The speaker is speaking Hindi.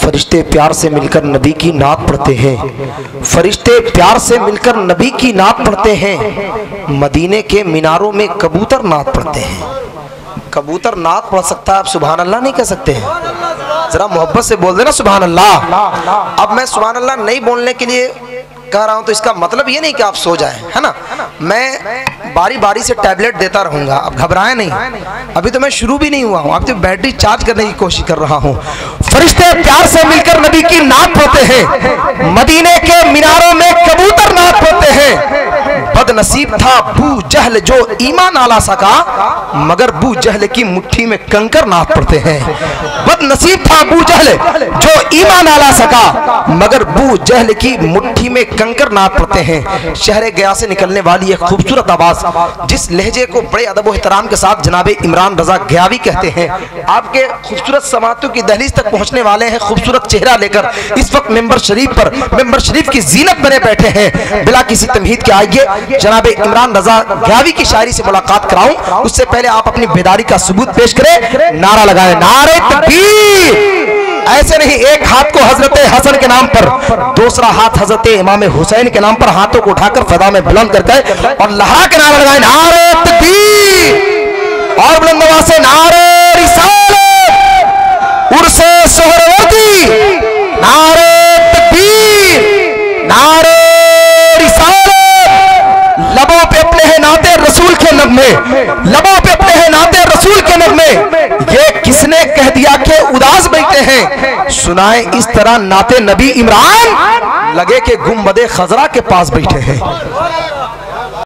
फरिश्ते प्यार से मिलकर नबी की नात पढ़ते हैं, फरिश्ते प्यार से मिलकर नबी की नात पढ़ते हैं। मदीने के मीनारों में कबूतर नात पढ़ते हैं। कबूतर नात पढ़ सकता है, आप सुभान अल्लाह नहीं कह सकते हैं? जरा मोहब्बत से बोल देना सुभान अल्लाह। अब मैं सुभान अल्लाह नहीं बोलने के लिए कह रहा हूं तो इसका मतलब ये नहीं कि आप सो जाएं, है ना। मैं बारी बारी से टैबलेट देता रहूंगा, अब घबराएं नहीं। अभी तो मैं शुरू भी नहीं हुआ हूं, अब तो बैटरी चार्ज करने की कोशिश कर रहा हूं। फरिश्ते प्यार से मिलकर नबी की नात पढ़ते हैं, मदीने के मीनारों में कबूतर नात पढ़ते हैं। बदनसीब था बू जहल जो ईमान ना ला सका, मगर बू जहल की मुट्ठी में कंकर नात पढ़ते हैं। बदनसीब था बू जहल जो ईमान ना ला सका, मगर बू जहल की मुट्ठी में कंकर नात पढ़ते हैं। शहर गया से निकलने वाली एक खूबसूरत आवाज, जिस लहजे को बड़े अदब व एहतराम के साथ जनाबे इमरान रजा गयावी कहते हैं। आपके खूबसूरत समातों की दहलीज तक पहुंचने वाले हैं खूबसूरत चेहरा लेकर। इस वक्त मेंबर शरीफ पर मेंबर शरीफ की जीनत बने बैठे हैं। बिला किसी तमहीद के आइए जनाबे इमरान रजा गयावी की शायरी से मुलाकात कराऊं, उससे पहले आप अपनी बेदारी का सबूत पेश करें। नारा लगाएं, नारे तकबीर। ऐसे नहीं, एक हाथ को हजरत हसन के नाम पर, दूसरा हाथ हजरत इमाम हुसैन के नाम पर, हाथों को उठाकर फजा में बुलंद करके और लहरा के नारा लगाएं, नारे तकबीर। और बुलंद आवाज से नारे रिसालत, उर्से सोहरवर्दी, नारे तकबीर, नारे रिसालत। लबों पे अपने हैं नाते रसूल के नगमे, लबों पे अपने हैं नाते रसूल के नगमे। ये किसने कह दिया कि उदास बैठे हैं, सुनाए इस तरह नाते नबी इमरान, लगे के गुंबदे खजरा के पास बैठे हैं।